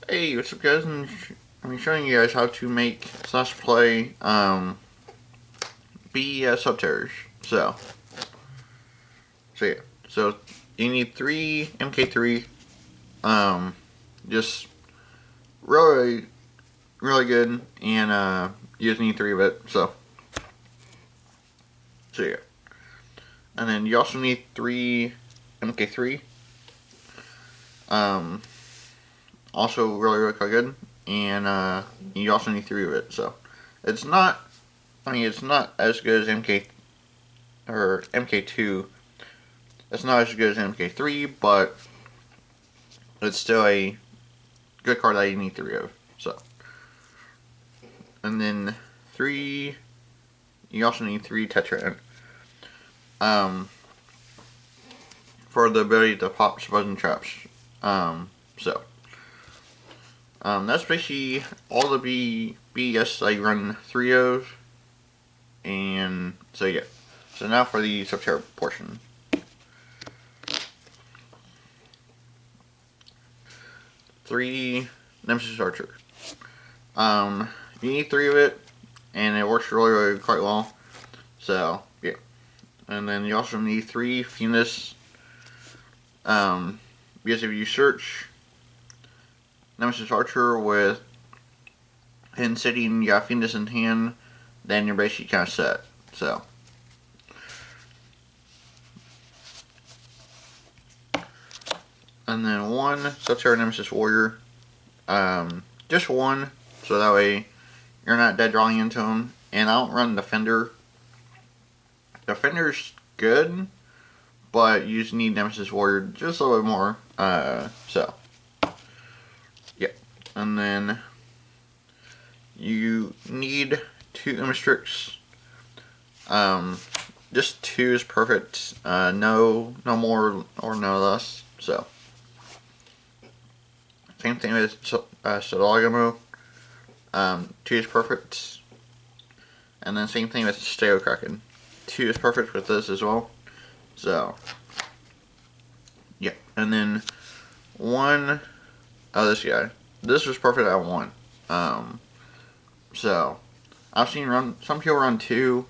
Hey, what's up guys? I'm showing you guys how to make slash play B.E.S Subterrors. Yeah. So you need 3 MK3. Just really good, and you just need 3 of it. So yeah. And then you also need 3 MK3. Also really quite good, and you also need 3 of it. So it's not as good as MK2. It's not as good as MK3, but it's still a good card that you need 3 of. So, and then 3. You also need 3 Tetra. For the ability to pop supposing traps. That's basically all the B.E.S I run 3 of, and so yeah. So now for the Subterror portion. Three Nemesis Archer. You need 3 of it, and it works really quite well. So yeah, and then you also need 3 Funis. Because if you search Nemesis Archer with Hidden City and you got Fiendus in hand, then you're basically kind of set. So, and then 1 Subterror Nemesis Warrior, just 1, so that way you're not dead drawing into them. And I don't run Defender. Defender's good, but you just need Nemesis Warrior just a little bit more. Yeah. And then you need 2 Immistrix. Just 2 is perfect. No more or no less. So, same thing with Sodalagamo. 2 is perfect. And then same thing with Steo Kraken. 2 is perfect with this as well. So, yeah. And then 1, this guy. This was perfect at 1. So, I've seen some people run 2.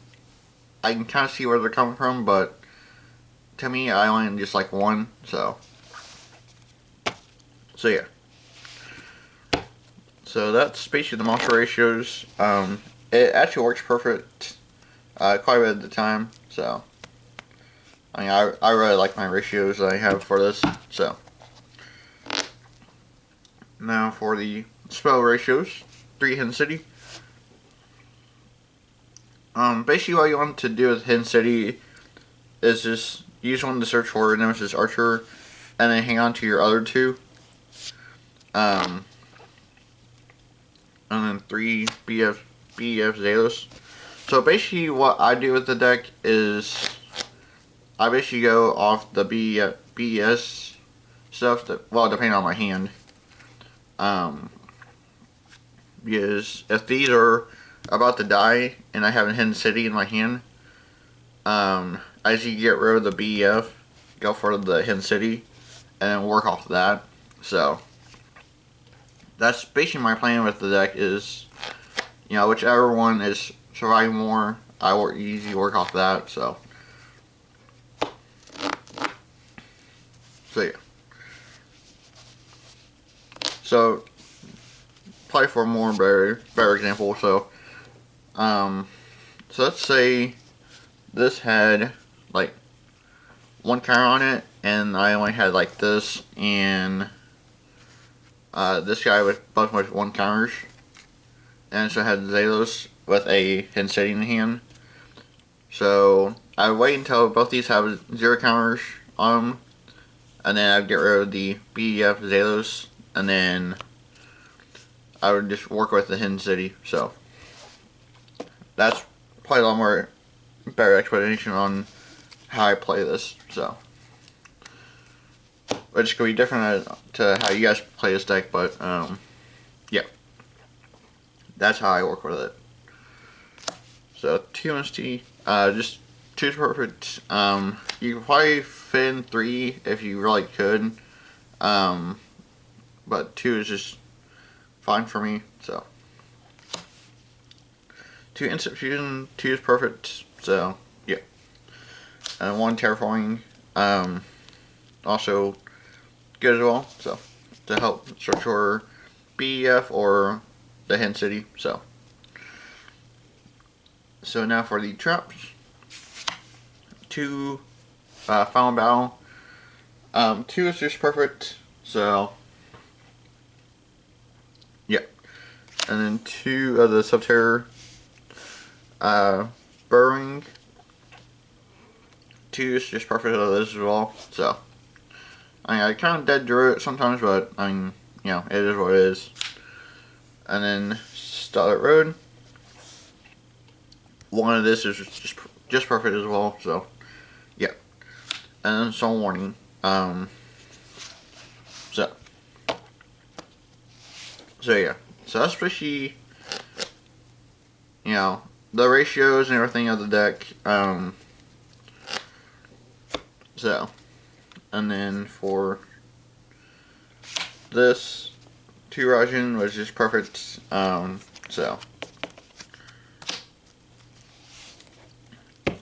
I can kind of see where they're coming from, but to me, I only just like 1. So yeah. So that's basically the monster ratios. It actually works perfect quite a bit of the time. So, I mean, I really like my ratios that I have for this. So, now for the spell ratios. 3 Hidden City. Basically what you want to do with Hidden City is just use 1 to search for Nemesis Archer, and then hang on to your other 2. And then 3 B.E.S Zalos. So basically what I do with the deck is I basically go off the B.E.S stuff, depending on my hand. Because if these are about to die and I have a Hidden City in my hand, as you get rid of the B.E.F, go for the Hidden City and then work off that. So that's basically my plan with the deck is, whichever one is surviving more, I usually work off that. So yeah. So probably for a more better example, so let's say this had like 1 counter on it, and I only had like this and this guy with both with 1 counters, and so I had Zalos with a Hidden City in hand. So I would wait until both these have 0 counters on them, and then I'd get rid of the B.E.F Zalos, and then I would just work with the Hidden City. So that's probably a lot more better explanation on how I play this. So, which could be different to how you guys play this deck, but yeah, that's how I work with it. So 2 MST, just 2 is perfect. You could probably fit in 3 if you really could, but 2 is just fine for me. So 2 instant fusion, 2 is perfect. So yeah, and 1 terraforming, also good as well. So to help search for B.E.S or the Hen City. So now for the traps, 2 final battle. 2 is just perfect. So yeah, and then 2 of the Subterror burrowing. 2 is just perfect of this as well. So I kind of dead drew it sometimes, but I mean, you know, it is what it is. And then Starlight Road. 1 of this is just perfect as well. So yeah, and then some warning. So yeah, so that's basically, you know, the ratios and everything of the deck. So, and then for this, 2 Rajin was just perfect. So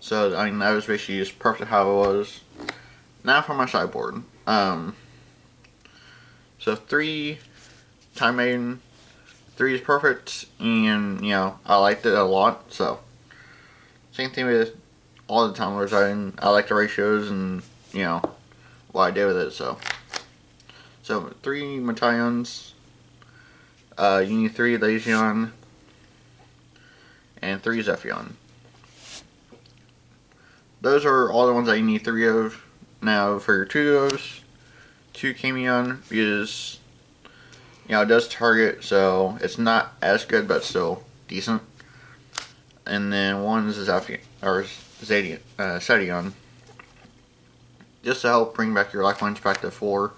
I mean, that was basically just perfect how it was. Now for my sideboard. So 3 Time Maiden, 3 is perfect, and you know, I liked it a lot. So same thing with all the Time Lords. I like the ratios and, you know, what I did with it. So 3 Metaions, you need 3 Legion, and 3 Zephion. Those are all the ones that you need 3 of. Now for your 2 of those, 2 Camion, because, you know, it does target, so it's not as good, but still decent. And then 1 is Zephion, or Sedion, just to help bring back your life points back to 4,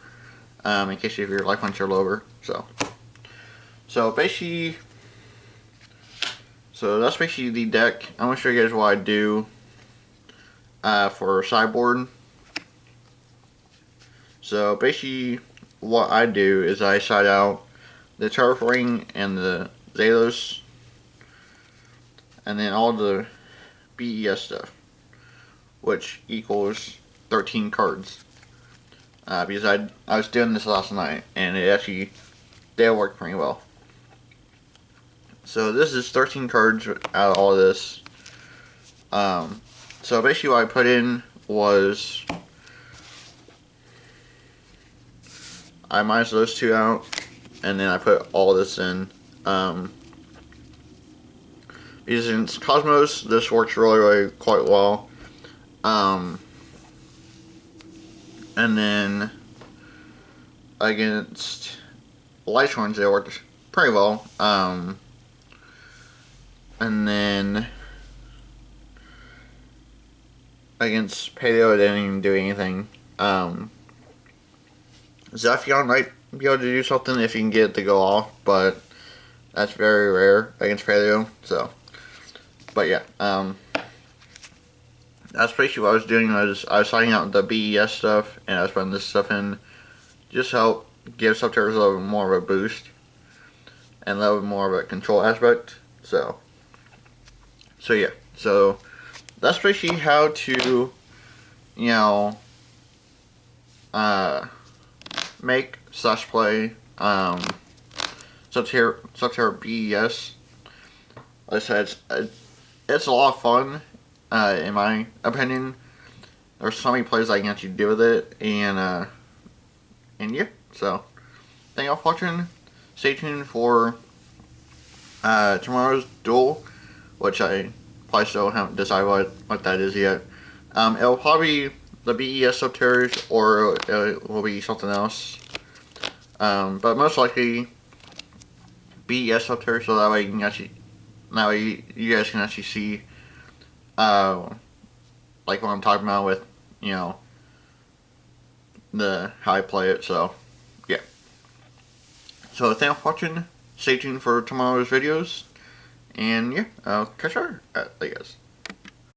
in case your life points are lower. So basically, that's basically the deck. I'm gonna show you guys what I do for sideboard. So basically, what I do is I side out the Turf Ring and the Zalos, and then all the B.E.S stuff, which equals 13 cards. Because I was doing this last night, and it actually did work pretty well. So this is 13 cards out of all of this. So basically what I put in was, I minus those 2 out, and then I put all this in. Because in Cosmos, this works really quite well. And then against Light Ones, they worked pretty well. And then against Paleo, it didn't even do anything. Zephion might be able to do something if you can get it to go off, but that's very rare against Paleo. So, but yeah, that's basically what I was doing. I was signing out the B.E.S stuff, and I was putting this stuff in just to help give Subterror a little bit more of a boost and a little bit more of a control aspect. So yeah, so that's basically how to, you know, make / play Subterror B.E.S. Like I said, it's a lot of fun, in my opinion. There's so many plays I can actually do with it, and yeah, so thank y'all for watching. Stay tuned for tomorrow's duel, which I probably still haven't decided what that is yet. It'll probably be the B.E.S Subterrors, or it will be something else. But most likely B.E.S Subterrors, so that way you guys can actually see like what I'm talking about with, you know, how I play it. So yeah. So thanks for watching. Stay tuned for tomorrow's videos. And yeah, I'll catch you later, guys.